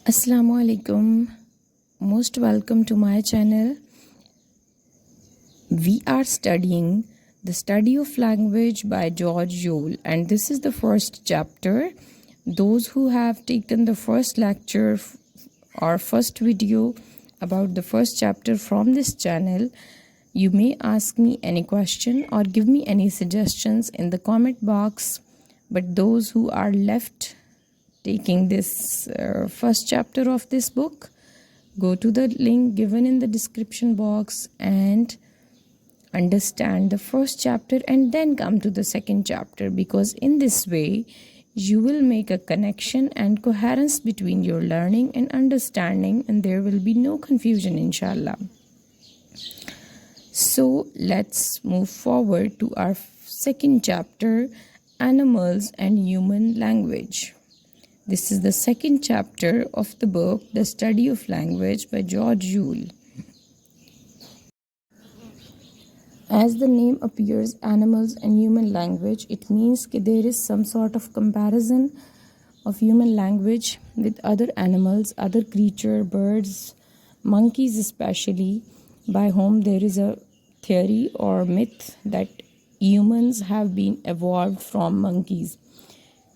Assalamu alaikum. Most welcome to my channel. We are studying The Study of Language by George Yule, and this is the first chapter. Those who have taken the first lecture or first video about the first chapter from this channel, you may ask me any question or give me any suggestions in the comment box. But those who are left taking this first chapter of this book, go to the link given in the description box and understand the first chapter and then come to the second chapter, because in this way you will make a connection and coherence between your learning and understanding, and there will be no confusion, inshallah. So let's move forward to our second chapter, Animals and Human Language. This is the second chapter of the book, The Study of Language by George Yule. As the name appears, animals and human language, it means that there is some sort of comparison of human language with other animals, other creatures, birds, monkeys especially, by whom there is a theory or myth that humans have been evolved from monkeys.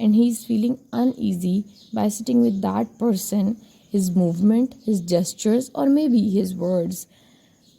and he is feeling uneasy by sitting with that person, his movement, his gestures or maybe his words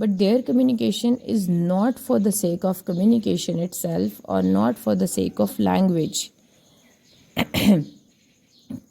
but their communication is not for the sake of communication itself or not for the sake of language,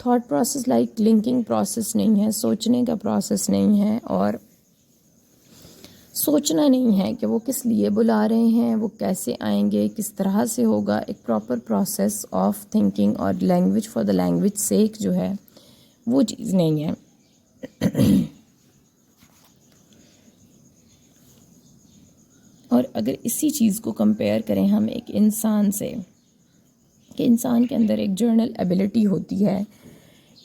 thought process like linking process نہیں ہے، سوچنے کا process نہیں ہے، اور سوچنا نہیں ہے کہ وہ کس لیے بلا رہے ہیں، وہ کیسے آئیں گے، کس طرح سے ہوگا. ایک پراپر پروسیس آف تھنکنگ اور لینگویج فار دا لینگویج سیک جو ہے وہ چیز نہیں ہے. اور اگر اسی چیز کو کمپیئر کریں ہم ایک انسان سے، کہ انسان کے اندر ایک جرنل ایبلٹی ہوتی ہے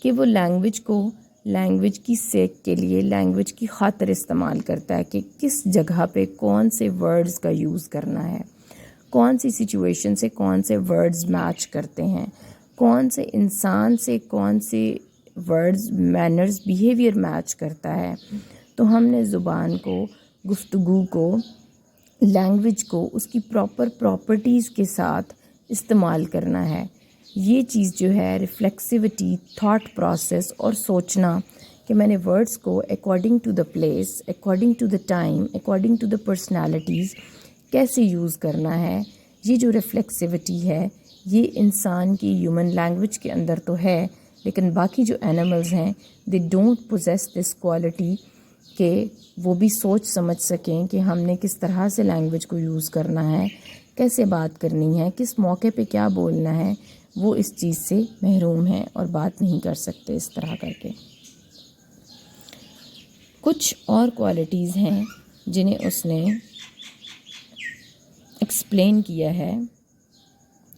کہ وہ لینگویج کی سیک کے لیے، لینگویج کی خاطر استعمال کرتا ہے کہ کس جگہ پہ کون سے ورڈز کا یوز کرنا ہے، کون سی سچویشن سے کون سے ورڈز میچ کرتے ہیں، کون سے انسان سے کون سے ورڈز، مینرز، بیہیویئر میچ کرتا ہے. تو ہم نے زبان کو، گفتگو کو، لینگویج کو اس کی پراپرٹیز کے ساتھ استعمال کرنا ہے. یہ چیز جو ہے ریفلیکسیوٹی، تھاٹ پروسیس اور سوچنا کہ میں نے ورڈز کو according to the place, according to the time, according to the personalities کیسے یوز کرنا ہے. یہ جو ریفلیکسیوٹی ہے یہ انسان کی ہیومن لینگویج کے اندر تو ہے، لیکن باقی جو اینیملز ہیں they don't possess this quality کہ وہ بھی سوچ سمجھ سکیں کہ ہم نے کس طرح سے لینگویج کو یوز کرنا ہے، کیسے بات کرنی ہے، کس موقع پہ کیا بولنا ہے. وہ اس چیز سے محروم ہیں اور بات نہیں کر سکتے اس طرح کر کے. کچھ اور کوالٹیز ہیں جنہیں اس نے ایکسپلین کیا ہے،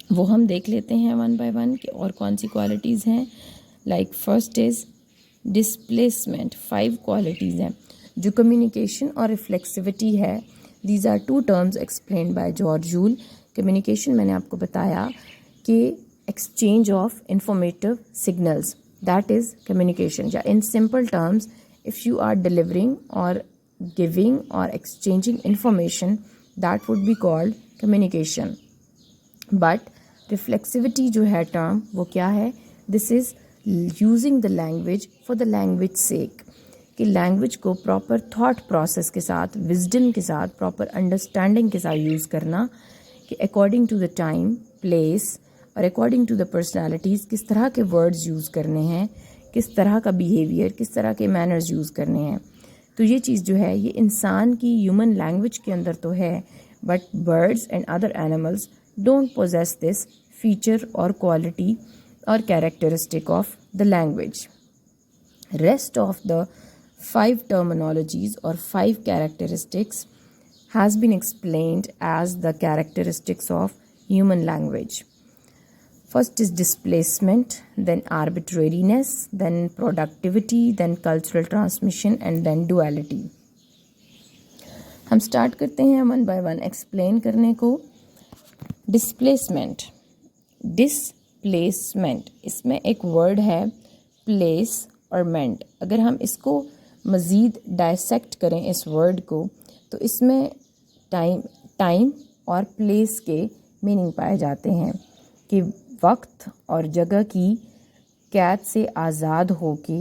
وہ ہم دیکھ لیتے ہیں ون بائی ون کہ اور کون سی کوالٹیز ہیں. Like first is displacement. 5 qualities ہیں جو کمیونیکیشن اور ریفلیکسیوٹی ہے. These are 2 terms explained by George Yule. Communication میں نے آپ کو بتایا کہ exchange of informative signals, that is communication. یا in simple terms if you are delivering اور گیونگ اور exchanging information that would be called communication. But reflexivity جو ہے ٹرم وہ کیا ہے؟ This is using the language for the language sake, کہ language کو پراپر تھاٹ پروسیس کے ساتھ، وزڈم کے ساتھ، پراپر انڈرسٹینڈنگ کے ساتھ یوز کرنا کہ according to the time, place اور اکارڈنگ ٹو دا پرسنالٹیز کس طرح کے ورڈز یوز کرنے ہیں، کس طرح کا بیہیویئر، کس طرح کے مینرز یوز کرنے ہیں. تو یہ چیز جو ہے یہ انسان کی ہیومن لینگویج کے اندر تو ہے، but birds and other animals don't possess this feature اور کوالٹی اور characteristic of the language. Rest of the 5 terminologies or 5 characteristics has been explained as the characteristics of human language. First is displacement, then arbitrariness, then productivity, then cultural transmission, and then duality. ہم start کرتے ہیں one by one explain کرنے کو. Displacement, اس میں ایک word ہے place اور meant. اگر ہم اس کو مزید ڈائسیکٹ کریں اس ورڈ کو تو اس میں ٹائم اور پلیس کے میننگ پائے جاتے ہیں کہ وقت اور جگہ کی قید سے آزاد ہو کے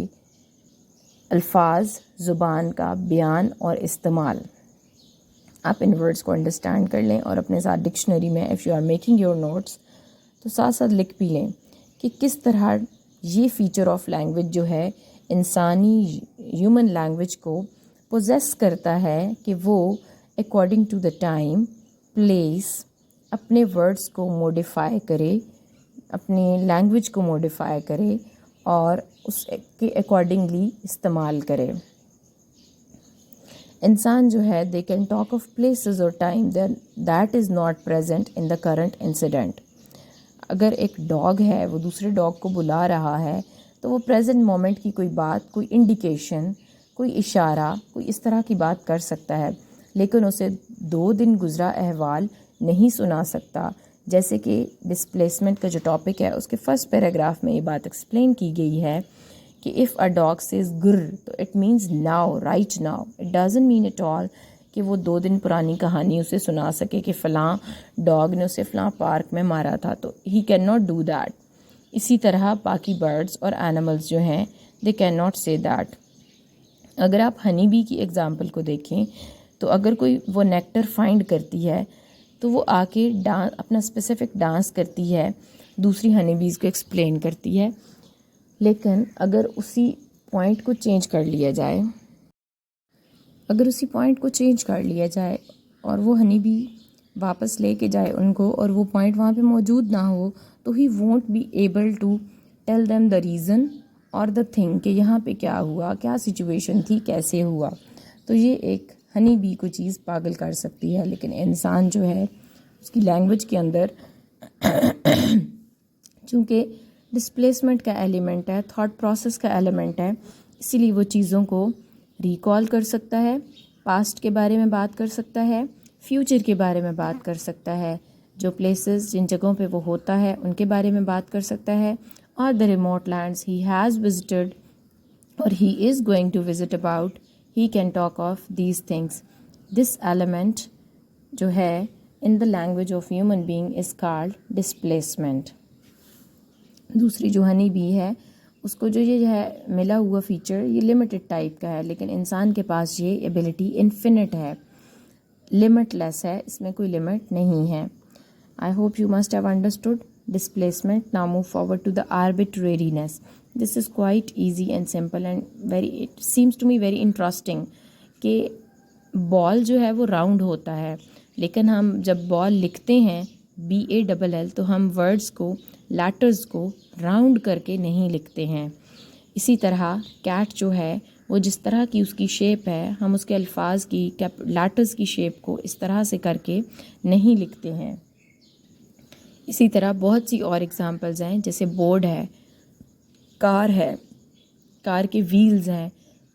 الفاظ، زبان کا بیان اور استعمال. آپ ان ورڈز کو انڈرسٹینڈ کر لیں اور اپنے ساتھ ڈکشنری میں if you are making your notes تو ساتھ ساتھ لکھ بھی لیں کہ کس طرح یہ فیچر آف لینگویج جو ہے انسانی ہیومن لینگویج کو پوزیس کرتا ہے کہ وہ according to the time, place اپنے ورڈز کو موڈیفائی کرے، اپنی لینگویج کو موڈیفائی کرے اور اس کے اکارڈنگلی استعمال کرے. انسان جو ہے they can talk of places اور time that is not present in the current incident. اگر ایک ڈاگ ہے وہ دوسرے ڈاگ کو بلا رہا ہے تو وہ پریزنٹ مومنٹ کی کوئی بات، کوئی انڈیکیشن، کوئی اشارہ، کوئی اس طرح کی بات کر سکتا ہے، لیکن اسے 2 دن گزرا احوال نہیں سنا سکتا. جیسے کہ ڈسپلیسمنٹ کا جو ٹاپک ہے اس کے فرسٹ پیراگراف میں یہ بات ایکسپلین کی گئی ہے کہ اف اے ڈاگ سیز گر تو it means now, right now. It doesn't mean at all کہ وہ 2 دن پرانی کہانی اسے سنا سکے کہ فلاں ڈاگ نے اسے فلاں پارک میں مارا تھا، تو he can not do that. اسی طرح باقی برڈز اور اینیملز جو ہیں دے کین ناٹ سے دیٹ. اگر آپ ہنی بی کی ایگزامپل کو دیکھیں تو اگر کوئی وہ نیکٹر فائنڈ کرتی ہے تو وہ آ کے اپنا اسپیسیفک ڈانس کرتی ہے، دوسری ہنی بیز کو ایکسپلین کرتی ہے. لیکن اگر اسی پوائنٹ کو چینج کر لیا جائے اور وہ ہنی بی واپس لے کے جائے ان کو اور وہ پوائنٹ وہاں پہ موجود نہ ہو تو he won't be able to tell them the reason اور دا تھنگ کہ یہاں پہ کیا ہوا, کیا سچویشن تھی, کیسے ہوا. تو یہ ایک ہنی بی کو چیز پاگل کر سکتی ہے. لیکن انسان جو ہے اس کی لینگویج کے اندر چونکہ ڈسپلیسمنٹ کا ایلیمنٹ ہے, تھاٹ پروسیس کا ایلیمنٹ ہے, اسی لیے وہ چیزوں کو ریکال کر سکتا ہے, پاسٹ کے بارے میں بات کر سکتا ہے, فیوچر کے بارے میں بات کر سکتا ہے, جو پلیسز جن جگہوں پہ وہ ہوتا ہے ان کے بارے میں بات کر سکتا ہے, اور the remote lands he has visited اور he is going to visit about, he can talk of these things. This element جو ہے in the language of human being is called displacement. دوسری جو ہنی بی ہے اس کو جو یہ ہے ملا ہوا فیچر یہ لمیٹڈ ٹائپ کا ہے, لیکن انسان کے پاس یہ ایبلٹی انفینٹ ہے, لمٹ لیس ہے, اس میں کوئی لمٹ نہیں ہے. I hope you must have understood displacement. Now move forward to the arbitrariness. This is quite easy and simple and it seems to me very interesting کہ بال جو ہے وہ راؤنڈ ہوتا ہے, لیکن ہم جب بال لکھتے ہیں BALL تو ہم ورڈز کو, لیٹرز کو راؤنڈ کر کے نہیں لکھتے ہیں. اسی طرح کیٹ جو ہے وہ جس طرح کی اس کی شیپ ہے ہم اس کے الفاظ کی لیٹرز کی شیپ کو اس طرح سے کر کے نہیں لکھتے ہیں. اسی طرح بہت سی اور ایگزامپلز ہیں, جیسے بورڈ ہے, کار ہے, کار کے ویلز ہیں,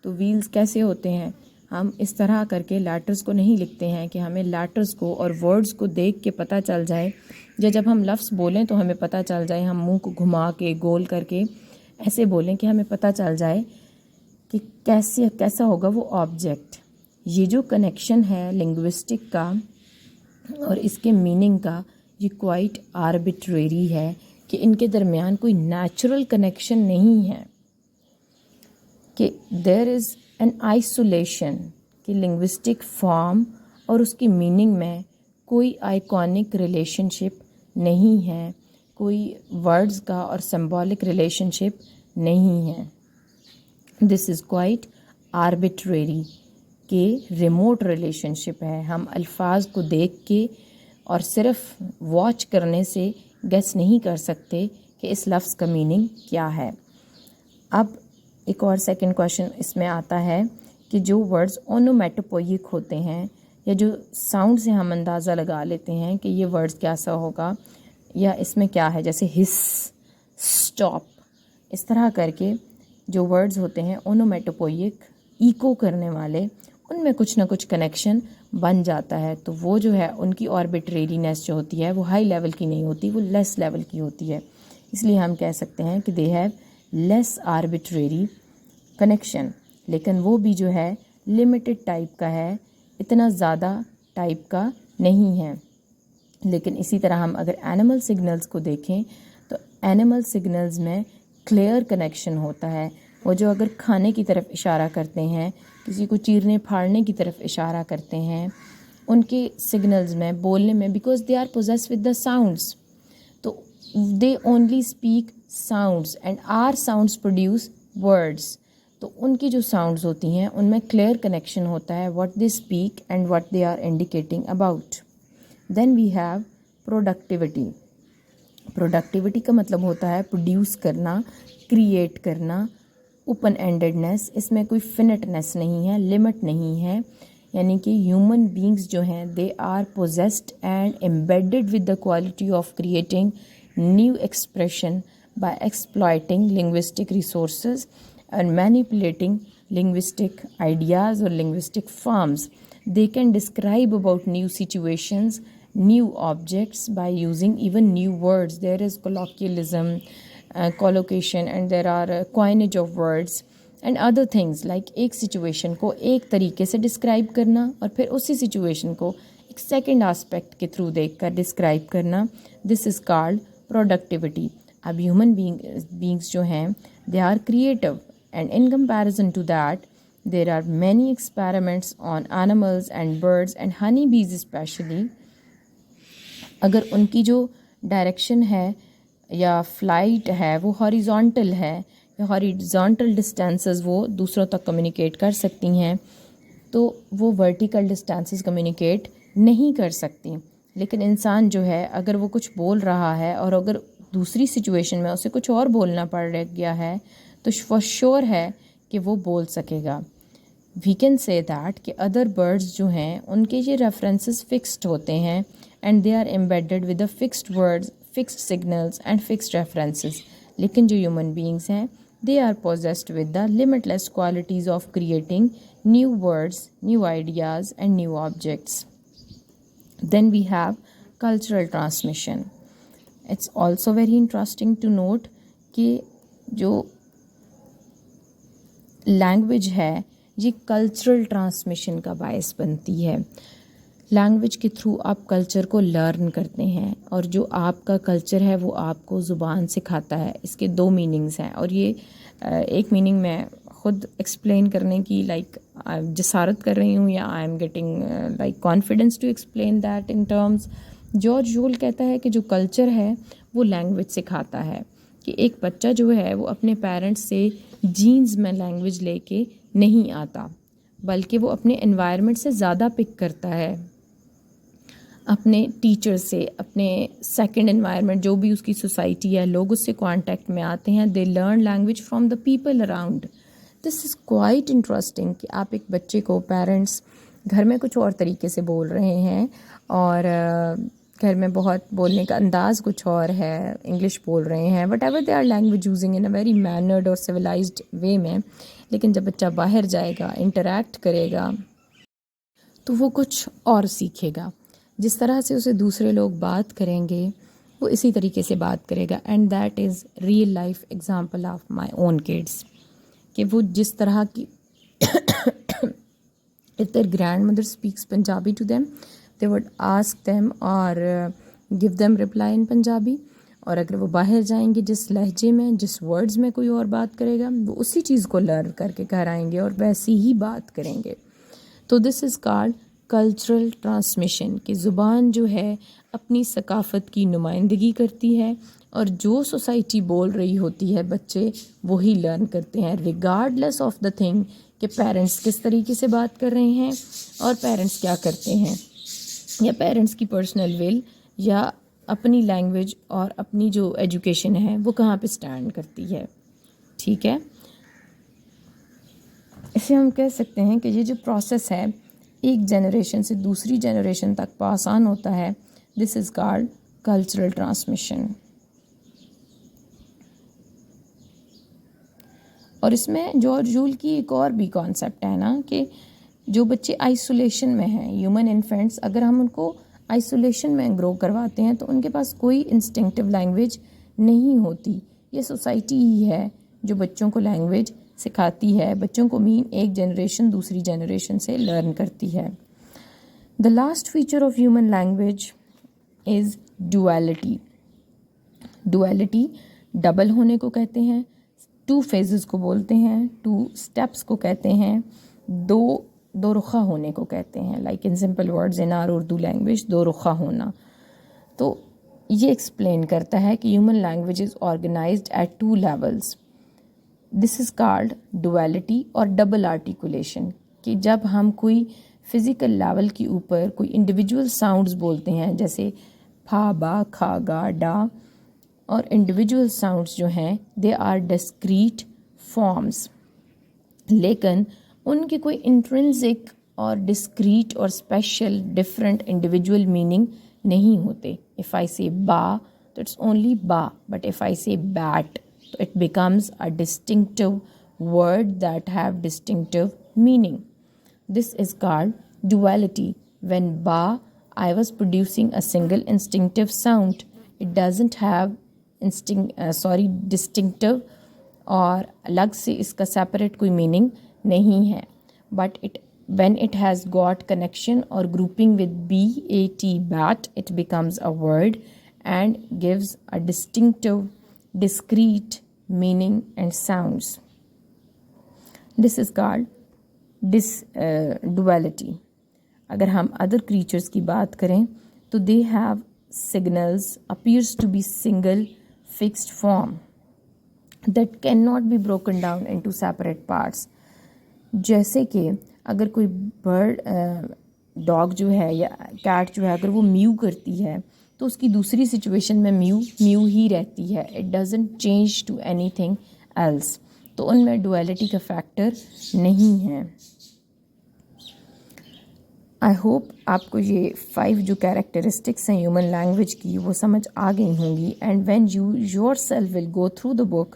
تو ویلز کیسے ہوتے ہیں, ہم اس طرح کر کے لیٹرز کو نہیں لکھتے ہیں کہ ہمیں لیٹرز کو اور ورڈز کو دیکھ کے پتہ چل جائے, یا جب ہم لفظ بولیں تو ہمیں پتہ چل جائے, ہم منہ کو گھما کے گول کر کے ایسے بولیں کہ ہمیں پتہ چل جائے کہ کیسا ہوگا وہ آبجیکٹ. یہ جو کنیکشن ہے لنگوسٹک کا اور اس کے میننگ کا, یہ کوائٹ آربیٹریری ہے کہ ان کے درمیان کوئی نیچرل کنیکشن نہیں ہے, کہ دیر از این آئسولیشن, کہ لنگوسٹک فارم اور اس کی میننگ میں کوئی آئیکونک ریلیشن شپ نہیں ہے, کوئی ورڈز کا اور سمبولک ریلیشن شپ نہیں ہے. دس از کوائٹ آربیٹریری کہ ریموٹ ریلیشن شپ ہے. ہم الفاظ کو دیکھ کے اور صرف واچ کرنے سے گیس نہیں کر سکتے کہ اس لفظ کا میننگ کیا ہے. اب ایک اور سیکنڈ کویشچن اس میں آتا ہے کہ جو ورڈز اونومیٹوپوئک ہوتے ہیں, یا جو ساؤنڈ سے ہم اندازہ لگا لیتے ہیں کہ یہ ورڈز کیسا ہوگا یا اس میں کیا ہے, جیسے ہس, اسٹاپ, اس طرح کر کے جو ورڈز ہوتے ہیں اونومیٹوپوئک, ایکو کرنے والے, ان میں کچھ نہ کچھ کنیکشن بن جاتا ہے. تو وہ جو ہے ان کی آربیٹریرینس جو ہوتی ہے وہ ہائی لیول کی نہیں ہوتی, وہ لیس لیول کی ہوتی ہے. اس لیے ہم کہہ سکتے ہیں کہ they have less arbitrary connection, لیکن وہ بھی جو ہے لمیٹڈ ٹائپ کا ہے, اتنا زیادہ ٹائپ کا نہیں ہے. لیکن اسی طرح ہم اگر اینیمل سگنلز کو دیکھیں تو اینیمل سگنلز میں کلیئر کنیکشن ہوتا ہے. وہ جو اگر کھانے کی طرف اشارہ کرتے ہیں, کسی کو چیرنے پھاڑنے کی طرف اشارہ کرتے ہیں, ان کے سگنلز میں بولنے میں, because they are possess with the sounds, تو they only speak sounds and are sounds produce words. تو ان کی جو ساؤنڈز ہوتی ہیں ان میں کلیئر کنیکشن ہوتا ہے, what they speak and what they are indicating about. Then we have productivity. Productivity کا مطلب ہوتا ہے پروڈیوس کرنا, کریٹ کرنا, اوپن اینڈڈنیس, اس میں کوئی فنٹنیس نہیں ہے, لمٹ نہیں ہے. یعنی کہ ہیومن بینگز جو ہیں they are possessed and embedded with the quality of creating new expression by exploiting linguistic resources and manipulating linguistic ideas اور linguistic forms. They can describe about new situations, new objects by using even new words. There is colloquialism, collocation, and there are coinage of words and other things like ایک situation کو ایک طریقے سے describe کرنا اور پھر اسی situation کو ایک سیکنڈ آسپیکٹ کے تھرو دیکھ کر ڈسکرائب کرنا. This is called productivity. اب ہیومن بینگس جو ہیں they are creative, and in comparison to that there are many experiments on animals and birds and honey bees especially. اگر ان کی جو ڈائریکشن ہے یا فلائٹ ہے وہ ہاریزونٹل ہے ہاریزونٹل ڈسٹینسز وہ دوسروں تک کمیونیکیٹ کر سکتی ہیں تو وہ ورٹیکل ڈسٹینسز کمیونیکیٹ نہیں کر سکتی. لیکن انسان جو ہے اگر وہ کچھ بول رہا ہے اور اگر دوسری سچویشن میں اسے کچھ اور بولنا پڑ گیا ہے تو فور شیور ہے کہ وہ بول سکے گا. وی کین سے دیٹ کہ ادر برڈز جو ہیں ان کے یہ ریفرنسز فکسڈ ہوتے ہیں and they are embedded with a fixed words, fixed signals and fixed references. لیکن جو ہیومن بینگس ہیں they are possessed with the limitless qualities of creating new words, new ideas and new objects. Then we have cultural transmission. It's also very interesting to note کہ جو language ہے یہ cultural transmission کا باعث بنتی ہے. Language کے through آپ کلچر کو لرن کرتے ہیں اور جو آپ کا کلچر ہے وہ آپ کو زبان سکھاتا ہے. اس کے دو میننگز ہیں اور یہ ایک میننگ میں خود ایکسپلین کرنے کی جسارت کر رہی ہوں یا I am getting confidence to explain that in terms. George Yule کہتا ہے کہ جو کلچر ہے وہ لینگویج سکھاتا ہے کہ ایک بچہ جو ہے وہ اپنے پیرنٹس سے جینز میں لینگویج لے کے نہیں آتا بلکہ وہ اپنے انوائرمنٹ سے زیادہ پک کرتا ہے, اپنے ٹیچر سے, اپنے سیکنڈ انوائرمنٹ جو بھی اس کی سوسائٹی ہے, لوگ اس سے کانٹیکٹ میں آتے ہیں. They learn language from the people around. This is quite interesting کہ آپ ایک بچے کو پیرنٹس گھر میں کچھ اور طریقے سے بول رہے ہیں اور گھر میں بہت بولنے کا انداز کچھ اور ہے, انگلش بول رہے ہیں, whatever they are language using in a very mannered اور سویلائزڈ وے میں, لیکن جب بچہ باہر جائے گا, انٹریکٹ کرے گا تو وہ کچھ اور سیکھے گا. جس طرح سے اسے دوسرے لوگ بات کریں گے وہ اسی طریقے سے بات کرے گا. And that is real life example of my own kids کہ وہ جس طرح کی if their grandmother speaks Punjabi to them, they would ask them or give them reply in Punjabi. اور اگر وہ باہر جائیں گے جس لہجے میں, جس ورڈز میں کوئی اور بات کرے گا وہ اسی چیز کو لرن کر کے گھر آئیں گے اور ویسی ہی بات کریں گے. تو دس از کالڈ کلچرل ٹرانسمیشن کہ زبان جو ہے اپنی ثقافت کی نمائندگی کرتی ہے اور جو سوسائٹی بول رہی ہوتی ہے بچے وہی لرن کرتے ہیں ریگارڈلیس آف دا تھنگ کہ پیرنٹس کس طریقے سے بات کر رہے ہیں اور پیرنٹس کیا کرتے ہیں یا پیرنٹس کی پرسنل ول یا اپنی لینگویج اور اپنی جو ایجوکیشن ہے وہ کہاں پہ سٹینڈ کرتی ہے. ٹھیک ہے, اسے ہم کہہ سکتے ہیں کہ یہ جو پروسیس ہے ایک جنریشن سے دوسری جنریشن تک پاس آن ہوتا ہے. This is called cultural transmission. اور اس میں جارج یول کی ایک اور بھی کانسیپٹ ہے نا کہ جو بچے آئسولیشن میں ہیں, ہیومن انفینٹس, اگر ہم ان کو آئسولیشن میں گرو کرواتے ہیں تو ان کے پاس کوئی انسٹنکٹیو لینگویج نہیں ہوتی. یہ سوسائٹی ہی ہے جو بچوں کو لینگویج سکھاتی ہے, بچوں کو ایک جنریشن دوسری جنریشن سے لرن کرتی ہے. The last feature of human language is duality. Duality double ہونے کو کہتے ہیں, ٹو فیزز کو بولتے ہیں, ٹو اسٹیپس کو کہتے ہیں, دو رخا ہونے کو کہتے ہیں. Like in simple words in our Urdu language دو رخا ہونا. تو یہ ایکسپلین کرتا ہے کہ human language is organized at two levels. This is called duality اور ڈبل آرٹیکولیشن کہ جب ہم کوئی فزیکل لیول کے اوپر کوئی انڈیویجول ساؤنڈز بولتے ہیں جیسے پھا با کھا گا ڈا, اور انڈیویجول ساؤنڈز جو ہیں دے آر ڈسکریٹ فارمز, لیکن ان کے کوئی انٹرنسک اور ڈسکریٹ اور اسپیشل ڈفرینٹ انڈیویجول میننگ نہیں ہوتے. اف آئی سے با تو اٹس اونلی با, بٹ اف آئی سے بیٹ تو it becomes a distinctive word that have distinctive meaning. This is called duality. When ba, I was producing a single instinctive sound. It doesn't have distinctive اور الگ سے اس کا separate کوئی meaning نہیں ہے. But when it has got connection or grouping with bat, bat, it becomes a word and gives a distinctive, discrete meaning and sounds. This is called duality. اگر ہم other creatures کی بات کریں تو they have signals appears to be single fixed form. that cannot be broken down into separate parts. جیسے کہ اگر کوئی برڈ ڈاگ جو ہے یا کیٹ جو ہے اگر وہ میو کرتی ہے تو اس کی دوسری سچویشن میں میو ہی رہتی ہے. It doesn't change to anything else. تو ان میں ڈویلٹی کا فیکٹر نہیں ہے. آئی ہوپ آپ کو یہ 5 جو کیریکٹرسٹکس ہیں ہیومن لینگویج کی وہ سمجھ آ گئی ہوں گی. And when you your self will go through the book,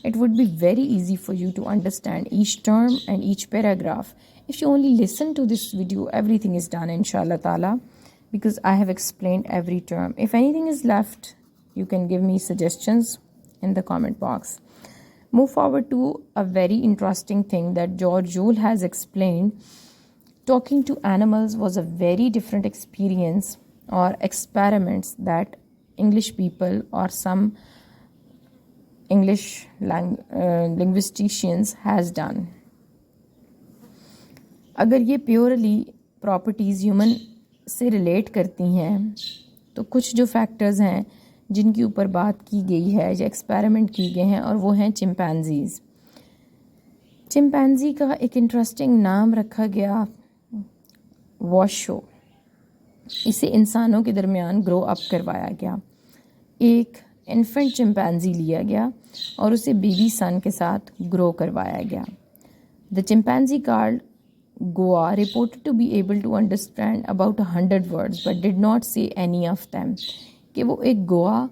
it would be very easy for you to understand each term and each paragraph. If you only listen to this video, everything is done inshallah ta'ala, because I have explained every term. If anything is left, you can give me suggestions in the comment box. Move forward to a very interesting thing that George Joule has explained. Talking to animals was a very different experience or experiments that English people or some English linguisticians has done. اگر یہ purely properties human سے relate کرتی ہیں تو کچھ جو factors ہیں جن کے اوپر بات کی گئی ہے یا ایکسپیریمنٹ کی گئے ہیں اور وہ ہیں چمپینزیز. چمپینزی کا ایک انٹرسٹنگ نام رکھا گیا واشو. اسے انسانوں کے درمیان گرو اپ کروایا گیا. ایک انفنٹ چمپینزی لیا گیا اور اسے بیبی سن کے ساتھ گرو کروایا گیا. The chimpanzee called Gua reported to be able to understand about 100 words but did not say any of them. کہ وہ ایک گوا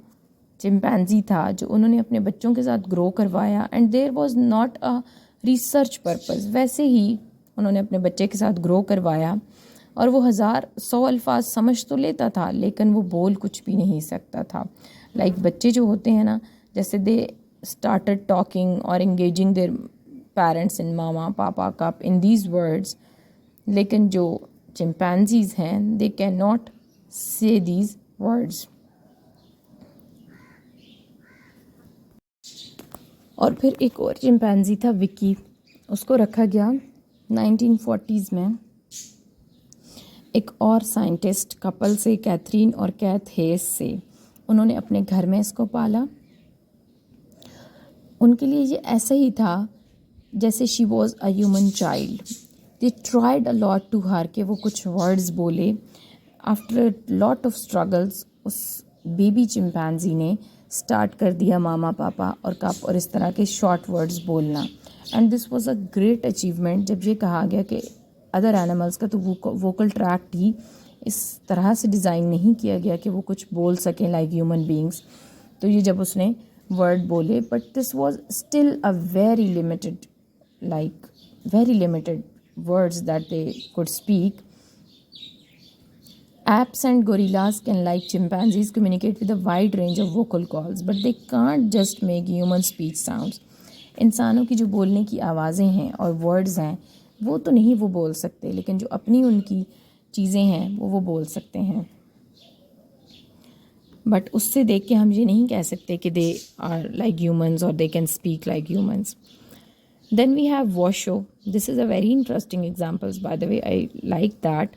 چمپینزی تھا جو انہوں نے اپنے بچوں کے ساتھ گرو کروایا. And there was not a research purpose. ویسے ہی انہوں نے اپنے بچے کے ساتھ گرو کروایا اور وہ 100 الفاظ سمجھ تو لیتا تھا لیکن وہ بول کچھ بھی نہیں سکتا تھا. لائک بچے جو ہوتے ہیں نا, جیسے دے اسٹارٹڈ ٹاکنگ اور engaging their parents in mama papa cup in these words, لیکن جو چمپینزیز ہیں دے کین ناٹ سے دیز ورڈز. اور پھر ایک اور چمپینزی تھا وکی. اس کو رکھا گیا 1940s میں ایک اور سائنٹسٹ کپل سے, کیتھرین اور کیتھ ہیس سے. انہوں نے اپنے گھر میں اس کو پالا. ان کے لیے یہ ایسا ہی تھا جیسے she was a human child. They tried a lot to her کہ وہ کچھ ورڈز بولے. آفٹر لاٹ آف اسٹرگلس اس بیبی چمپینزی نے اسٹارٹ کر دیا ماما پاپا اور کپ اور اس طرح کے شارٹ ورڈز بولنا. And this was a great achievement جب یہ کہا گیا کہ ادر اینیملس کا تو ووکل ٹریکٹ ہی اس طرح سے ڈیزائن نہیں کیا گیا کہ وہ کچھ بول سکیں لائک ہیومن بینگس. تو یہ جب اس نے ورڈ بولے, but this was still a very limited words that they could speak. Apes and gorillas can, like chimpanzees, communicate with a wide range of vocal calls, but they can't just make human speech sounds. انسانوں کی جو بولنے کی آوازیں ہیں اور words ہیں وہ تو نہیں وہ بول سکتے, لیکن جو اپنی ان کی چیزیں ہیں وہ بول سکتے ہیں. بٹ اس سے دیکھ کے ہم یہ نہیں کہہ سکتے کہ دے آر لائک ہیومنز اور they can speak like humans. Then we have Washoe. This is a very interesting examples by the way. I like that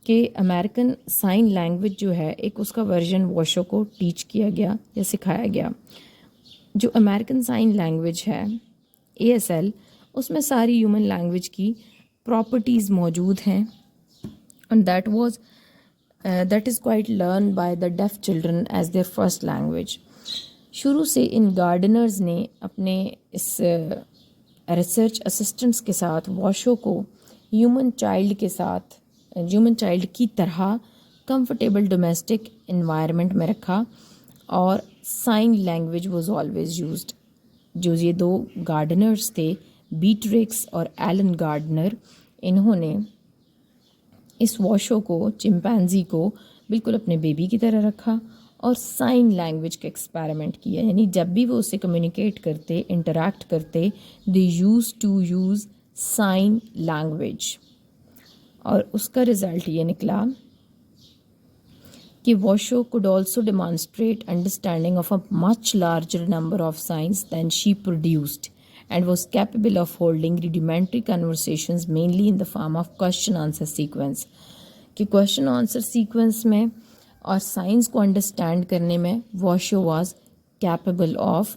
کہ امیریکن سائن لینگویج جو ہے ایک اس کا ورژن واشو کو ٹیچ کیا گیا یا سکھایا گیا. جو امیریکن سائن لینگویج ہے ASL, اس میں ساری ہیومن لینگویج کی پراپرٹیز موجود ہیں. And that is quite learn by the deaf children as their first language. شروع سے ان گارڈنرز نے اپنے اس ریسرچ اسسٹنٹس کے ساتھ واشو کو ہیومن چائلڈ کی طرح کمفرٹیبل ڈومیسٹک انوائرمنٹ میں رکھا اور sign language was always used. جو یہ 2 گارڈنرز تھے, بیٹرکس اور ایلن گارڈنر, انہوں نے اس واشو کو, چمپینزی کو بالکل اپنے بیبی کی طرح رکھا اور سائن لینگویج کا ایکسپیریمنٹ کیا. یعنی جب بھی وہ اسے کمیونیکیٹ کرتے, انٹریکٹ کرتے, they use to use sign language. اور اس کا رزلٹ یہ نکلا کہ واشو could also demonstrate understanding of a much larger number of signs than she produced and was capable of holding rudimentary conversations mainly in the form of question-answer sequence. کہ question answer sequence میں اور science کو understand کرنے میں واشو was capable of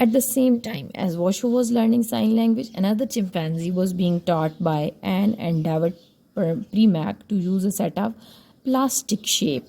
At the same time as Washoe was learning sign language, another chimpanzee was being taught by Anne and David Premack to use a set of plastic shape.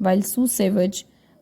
while Sue Savage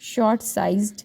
short sized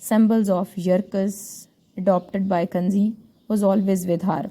symbols of Yerkes adopted by Kanzi was always with her.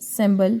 symbol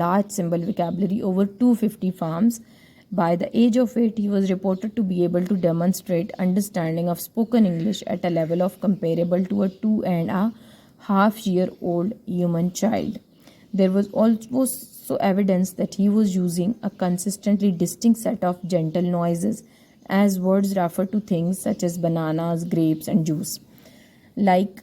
large symbol vocabulary over 250 farms. By the age of 8, he was reported to be able to demonstrate understanding of spoken English at a level of comparable to a 2.5-year-old human child. There was also evidence that he was using a consistently distinct set of gentle noises as words refer to things such as bananas, grapes and juice. Like